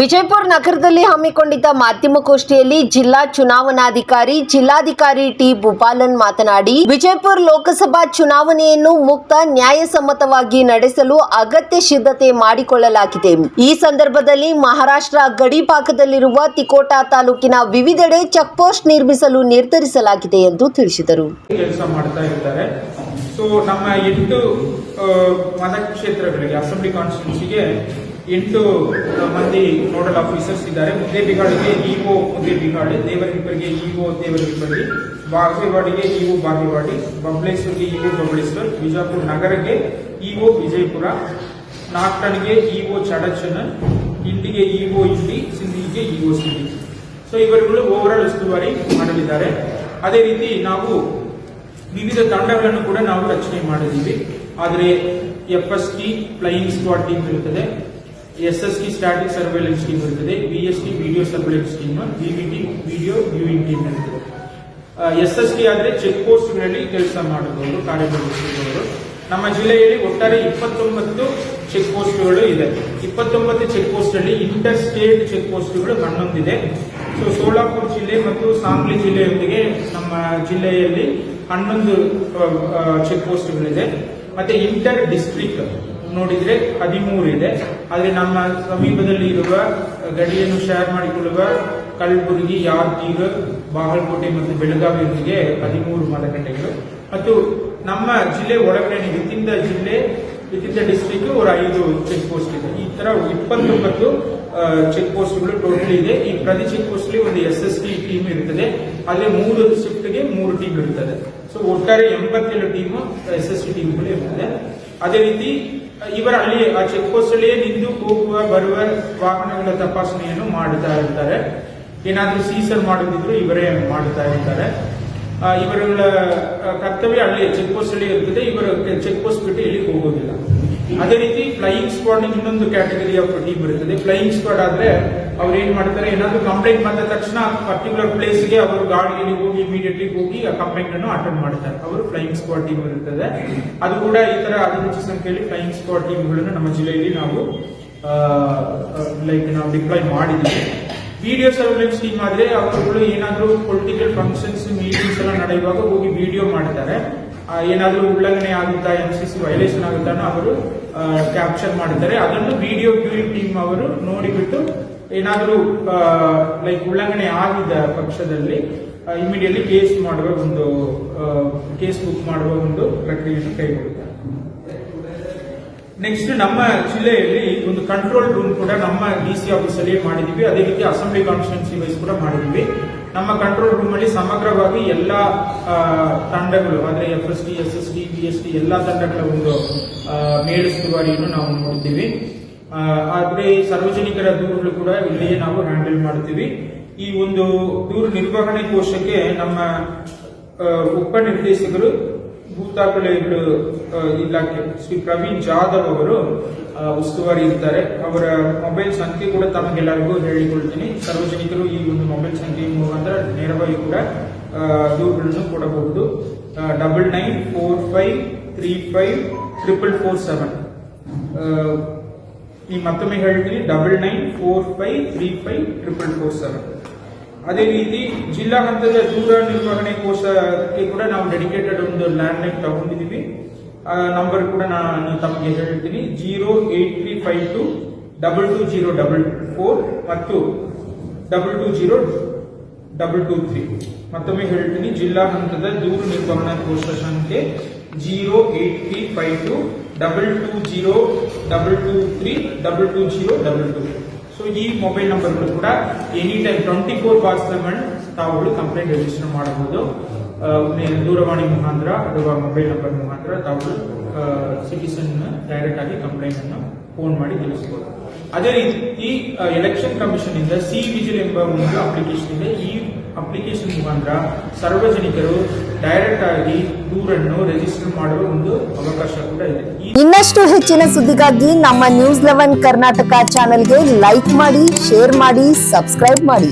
ವಿಜಯಪುರ ನಗರದಲ್ಲಿ ಹಮ್ಮಿಕೊಂಡಿದ್ದ ಮಾಧ್ಯಮಗೋಷ್ಠಿಯಲ್ಲಿ ಜಿಲ್ಲಾ ಚುನಾವಣಾಧಿಕಾರಿ ಜಿಲ್ಲಾಧಿಕಾರಿ ಟಿ ಭೂಪಾಲನ್ ಮಾತನಾಡಿ, ವಿಜಯಪುರ ಲೋಕಸಭಾ ಚುನಾವಣೆಯನ್ನು ಮುಕ್ತ ನ್ಯಾಯಸಮ್ಮತವಾಗಿ ನಡೆಸಲು ಅಗತ್ಯ ಸಿದ್ಧತೆ ಮಾಡಿಕೊಳ್ಳಲಾಗಿದೆ. ಈ ಸಂದರ್ಭದಲ್ಲಿ ಮಹಾರಾಷ್ಟ್ರ ಗಡಿ ಭಾಗದಲ್ಲಿರುವ ತಿಕೋಟಾ ತಾಲೂಕಿನ ವಿವಿಧೆಡೆ ಚೆಕ್ಪೋಸ್ಟ್ ನಿರ್ಮಿಸಲು ನಿರ್ಧರಿಸಲಾಗಿದೆ ಎಂದು ತಿಳಿಸಿದರು. ನಮ್ಮ 8 ಮತಕ್ಷೇತ್ರಗಳಿಗೆ ಅಸೆಂಬ್ಲಿ ಕಾನ್ಸ್ಟಿಟ್ಯೂನ್ಸಿಗೆ 8 ಮಂದಿ ನೋಡಲ್ ಆಫೀಸರ್ಸ್ ಇದ್ದಾರೆ. ಮುದ್ದೇಬಿಹಾಳಿಗೆ ಇಒ ಮುದ್ದೇಬಿಹಾಳಿ, ದೇವರಹಿಪ್ಪರಿಗೆ ಇಒ ದೇವರಹಿಪ್ಪಳ್ಳಿ, ಬಾಗೇವಾಡಿಗೆ ಇಒ ಬಾಗೇವಾಡಿ, ಬಬಲೇಶ್ವರ್ಗೆ ಇಒ ಬಬಲೇಶ್ವರ್, ಬಿಜಾಪುರ ನಗರಕ್ಕೆ ಇಒ ವಿಜಯಪುರ, ನಾಗ್ಟನ್ಗೆ ಇಒ ಚಡಚನ, ಇಂಡಿಗೆ ಇಒ ಇಂಡಿ, ಸಿಂಧಿಗೆ ಇಒ ಸಿಂಧಿ. ಸೊ ಇವರುಗಳು ಓವರ್ ಆಲ್ ಉಸ್ತುವಾರಿ ಮಾಡಲಿದ್ದಾರೆ. ಅದೇ ರೀತಿ ನಾವು ವಿವಿಧ ತಂಡಗಳನ್ನು ಕೂಡ ನಾವು ರಚನೆ ಮಾಡಿದ್ದೀವಿ. ಆದರೆ FST ಫ್ಲೈಯಿಂಗ್ ಸ್ಕ್ವಾಡ್ ಟೀಮ್ ಇರುತ್ತದೆ, SST ಸ್ಟ್ಯಾಟಿಕ್ ಸರ್ವೇಲೆನ್ಸ್ ಟೀಮ್ ಇರುತ್ತದೆ, VST video surveillance team, VVT video viewing team ಇರುತ್ತದೆ. SST ಆದರೆ ಚೆಕ್ ಪೋಸ್ಟ್ಗಳಲ್ಲಿ ಕೆಲಸ ಮಾಡುವವರು, ಕಾರ್ಯನಿರ್ವಹಿಸುವವರು. ನಮ್ಮ ಜಿಲ್ಲೆಯಲ್ಲಿ ಒಟ್ಟಾರೆ 29 ಚೆಕ್ ಪೋಸ್ಟ್ಗಳು ಇದೆ. 29 ಚೆಕ್ ಪೋಸ್ಟ್ ಅಲ್ಲಿ ಇಂಟರ್ ಸ್ಟೇಟ್ ಚೆಕ್ ಪೋಸ್ಟ್ಗಳು 11 ಇದೆ. ಸೊ ಸೋಲಾಪುರ ಜಿಲ್ಲೆ ಮತ್ತು ಸಾಂಗ್ಲಿ ಜಿಲ್ಲೆಯೊಂದಿಗೆ ನಮ್ಮ ಜಿಲ್ಲೆಯಲ್ಲಿ 11 ಚೆಕ್ ಪೋಸ್ಟ್ಗಳಿದೆ. ಮತ್ತೆ ಇಂಟರ್ ಡಿಸ್ಟ್ರಿಕ್ಟ್ ನೋಡಿದ್ರೆ 13 ಇದೆ. ಆದರೆ ನಮ್ಮ ಸಮೀಪದಲ್ಲಿ ಇರುವ ಗಡಿಯನ್ನು ಶೇರ್ ಮಾಡಿಕೊಳ್ಳುವ ಕಲಬುರಗಿ, ಯಾದಗಿರಿ, ಬಾಗಲಕೋಟೆ ಮತ್ತು ಬೆಳಗಾವಿಯೊಂದಿಗೆ 13 ಮತಗಟ್ಟೆಗಳು. ಮತ್ತು ನಮ್ಮ ಜಿಲ್ಲೆ ಒಳಗಡೆ ವಿತಿನ್ ದ ಜಿಲ್ಲೆ, ವಿತಿನ್ ದ ಡಿಸ್ಟ್ರಿಕ್ಟ್ ಒಂದು 5 ಚೆಕ್ ಪೋಸ್ಟ್ ಇದೆ. ಈ ತರ 29 ಚೆಕ್ ಪೋಸ್ಟ್ಗಳು ಟೋಟಲ್ ಇದೆ. ಈ ಪ್ರತಿ ಚೆಕ್ ಪೋಸ್ಟ್ ಒಂದು SST ಟೀಮ್ ಇರುತ್ತದೆ. ಅದೇ 3 ಶಿಫ್ಟ್ಗೆ 3 ಟೀಮ್ ಇರುತ್ತದೆ. ಸೊ ಒಟ್ಟಾರೆ 87 ಟೀಮ್ SST ಟೀಮ್ಗಳು ಇರುತ್ತದೆ. ಅದೇ ರೀತಿ ಇವರ ಅಲ್ಲಿ ಆ ಚೆಕ್ ಪೋಸ್ಟ್ ಅಲ್ಲಿಯೇ ನಿಂತು ಹೋಗುವ ಬರುವ ವಾಹನಗಳ ತಪಾಸಣೆಯನ್ನು ಮಾಡುತ್ತಾ ಇರ್ತಾರೆ. ಏನಾದ್ರೂ ಸೀಸರ್ ಮಾಡುತ್ತಿದ್ರು ಇವರೇ ಮಾಡುತ್ತಾ ಇರ್ತಾರೆ. ಇವರುಗಳ ಕರ್ತವ್ಯ ಅಲ್ಲಿ ಚೆಕ್ ಪೋಸ್ಟ್ ಅಲ್ಲಿ ಇರ್ತದೆ. ಇವರ ಚೆಕ್ ಪೋಸ್ಟ್ ಬಿಟ್ಟು ಇಲ್ಲಿ ಹೋಗೋದಿಲ್ಲ. ಅದೇ ರೀತಿ ಫ್ಲೈಯಿಂಗ್ ಸ್ಕ್ವಾಡ್ ಇನ್ನೊಂದು ಕ್ಯಾಟಗರಿ ಆಫ್ ಟೀಮ್ ಇರುತ್ತದೆ. ಫ್ಲೈಯಿಂಗ್ ಸ್ಕ್ವಾಡ್ ಆದ್ರೆ ಅವ್ರು ಏನ್ ಮಾಡ್ತಾರೆ, ಏನಾದ್ರು ಕಂಪ್ಲೇಂಟ್ ಬಂದ ತಕ್ಷಣ ಪರ್ಟಿಕ್ಯುಲರ್ ಪ್ಲೇಸ್ಗೆ ಅವರು ಗಾಡಿಯಲ್ಲಿ ಹೋಗಿ ಇಮಿಡಿಯೇಟ್ಲಿ ಹೋಗಿ ಆ ಕಂಪ್ಲೇಂಟ್ ಅನ್ನು ಅಟೆಂಡ್ ಮಾಡ್ತಾರೆ. ಅವರು ಫ್ಲೈಯಿಂಗ್ ಸ್ಕ್ವಾಡ್ ಟೀಮ್ ಇರುತ್ತದೆ. ಅದು ಕೂಡ ಈ ತರ ಅತಿ ಸಂಖ್ಯೆಯಲ್ಲಿ ಫ್ಲೈಯಿಂಗ್ ಸ್ಕ್ವಾಡ್ ಟೀಮ್ಗಳನ್ನು ನಮ್ಮ ಜಿಲ್ಲೆಯಲ್ಲಿ ನಾವು ಡಿಪ್ಲಾಯ್ ಮಾಡಿದ್ದೀವಿ. ವಿಡಿಯೋ ಸರ್ವೆಲೆನ್ಸ್ ಟೀಮ್ ಆದ್ರೆ ಅವರುಗಳು ಏನಾದ್ರು ಪೊಲಿಟಿಕಲ್ ಫಂಕ್ಷನ್ಸ್, ಮೀಟಿಂಗ್ಸ್ ಎಲ್ಲ ನಡೆಯುವಾಗ ಹೋಗಿ ವಿಡಿಯೋ ಮಾಡ್ತಾರೆ. ಏನಾದ್ರೂ ಉಲ್ಲಂಘನೆ ಆಗುತ್ತಾ, MCC ವೈಲೇಷನ್ ಆಗುತ್ತಾ ಅವರು ಕ್ಯಾಪ್ಚರ್ ಮಾಡ್ತಾರೆ. ಅದನ್ನು ವಿಡಿಯೋ ವ್ಯೂಯಿಂಗ್ ಟೀಮ್ ಅವರು ನೋಡಿಬಿಟ್ಟು ಏನಾದ್ರೂ ಉಲ್ಲಂಘನೆ ಆಗಿದ್ದ ಪಕ್ಷದಲ್ಲಿ ಇಮಿಡಿಯೇಟ್ಲಿ ಕೇಸ್ ಬುಕ್ ಮಾಡುವ ಒಂದು ಪ್ರಕ್ರಿಯೆಯನ್ನು ಕೈಗೊಳ್ಳುತ್ತಾರೆ. ನೆಕ್ಸ್ಟ್ ನಮ್ಮ ಜಿಲ್ಲೆಯಲ್ಲಿ ಒಂದು ಕಂಟ್ರೋಲ್ ರೂಮ್ ಕೂಡ ನಮ್ಮ DC ಆಫೀಸ್ ಅಲ್ಲಿ ಮಾಡಿದೀವಿ. ಅದೇ ರೀತಿ ಅಸೆಂಬ್ಲಿ ಕಾನ್ಸ್ಟಿಟ್ಯೂನ್ಸಿ ವೈಸ್ ಕೂಡ ಮಾಡಿದೀವಿ. ನಮ್ಮ ಕಂಟ್ರೋಲ್ ರೂಮ್ ಅಲ್ಲಿ ಸಮಗ್ರವಾಗಿ ಎಲ್ಲಾ ತಂಡಗಳು ಅಂದ್ರೆ FST, SST, VST ಎಲ್ಲಾ ತಂಡಗಳ ಒಂದು ಮೇಲುಸ್ತುವಾರಿಯನ್ನು ನಾವು ನೋಡ್ತೀವಿ. ಆದ್ರೆ ಸಾರ್ವಜನಿಕರ ದೂರುಗಳು ಕೂಡ ಇಲ್ಲಿಯೇ ನಾವು ಹ್ಯಾಂಡಲ್ ಮಾಡ್ತೀವಿ. ಈ ಒಂದು ದೂರು ನಿರ್ವಹಣೆ ಕೋಶಕ್ಕೆ ನಮ್ಮ ಉಪನಿರ್ದೇಶಕರು ಭೂದಾಖಲೆಗಳು ಇಲಾಖೆ ಶ್ರೀ ಪ್ರವೀಣ್ ಜಾಧವ್ ಅವರು ಉಸ್ತುವಾರಿ ಇರ್ತಾರೆ. ಅವರ ಮೊಬೈಲ್ ಸಂಖ್ಯೆ ಕೂಡ ತಮಗೆಲ್ಲರಿಗೂ ಹೇಳಿಕೊಳ್ತೀನಿ. ಸಾರ್ವಜನಿಕರು ಈ ಒಂದು ಮೊಬೈಲ್ ಸಂಖ್ಯೆ ಮುಖಾಂತರ ನೇರವಾಗಿ ಕೂಡ ದೂರುಗಳನ್ನು ಕೊಡಬಹುದು. 9945354447. ಈ ಮತ್ತೊಮ್ಮೆ ಹೇಳ್ತೀನಿ, 9945354447. ಅದೇ ರೀತಿ ಜಿಲ್ಲಾ ಹಂತದ ದೂರ ನಿರ್ವಹಣೆ ಕೋಶಕ್ಕೆ ಕೂಡ ನಾವು ಡೆಡಿಕೇಟೆಡ್ ಒಂದು ಲ್ಯಾಂಡ್ ಲೈನ್ ತಗೊಂಡಿದ್ದೀವಿ. ನಂಬರ್ ಕೂಡ ನಾನು ತಮಗೆ ಹೇಳ್ತೀನಿ, 08352220044 ಮತ್ತು 220223. ಮತ್ತೊಮ್ಮೆ ಹೇಳ್ತೀನಿ, ಜಿಲ್ಲಾ ಹಂತದ ದೂರು ನಿರ್ವಹಣಾ ಕೋಶ ಸಂಖ್ಯೆ 0835222002223220022. ಸೊ ಈ ಮೊಬೈಲ್ ನಂಬರ್ಗಳು ಕೂಡ ಎನಿ ಟೈಮ್ 24/7 ತಾವುಗಳು ಕಂಪ್ಲೇಂಟ್ ರಿಜಿಸ್ಟರ್ ಮಾಡಬಹುದು. ದೂರವಾಣಿ ಮುಖಾಂತರ ಅಥವಾ ಮೊಬೈಲ್ ನಂಬರ್ ಮುಖಾಂತರ ತಾವುಗಳು ಸಿಟಿಸನ್ ಡೈರೆಕ್ಟ್ ಆಗಿ ಕಂಪ್ಲೇಂಟ್ ಅನ್ನು ಫೋನ್ ಮಾಡಿ ತಿಳಿಸಬಹುದು. ಅದೇ ರೀತಿ ಎಲೆಕ್ಷನ್ ಕಮಿಷನ್ ಇಂದ C-ವಿಜಿಲ್ ಎಂಬ ಒಂದು ಅಪ್ಲಿಕೇಶನ್ ಇದೆ. ಈ ಅಪ್ಲಿಕೇಶನ್ ಮುಖಾಂತರ ಸಾರ್ವಜನಿಕರು ಡೈರೆಕ್ಟ್ ಆಗಿ ದೂರನ್ನು ರಿಜಿಸ್ಟರ್ ಮಾಡುವ ಒಂದು ಅವಕಾಶ ಕೂಡ ಇದೆ. ಇನ್ನಷ್ಟು ಹೆಚ್ಚಿನ ಸುದ್ದಿಗಾಗಿ ನಮ್ಮ News 11 ಕರ್ನಾಟಕ ಚಾನೆಲ್ಗೆ ಲೈಕ್ ಮಾಡಿ, ಶೇರ್ ಮಾಡಿ, ಸಬ್ಸ್ಕ್ರೈಬ್ ಮಾಡಿ.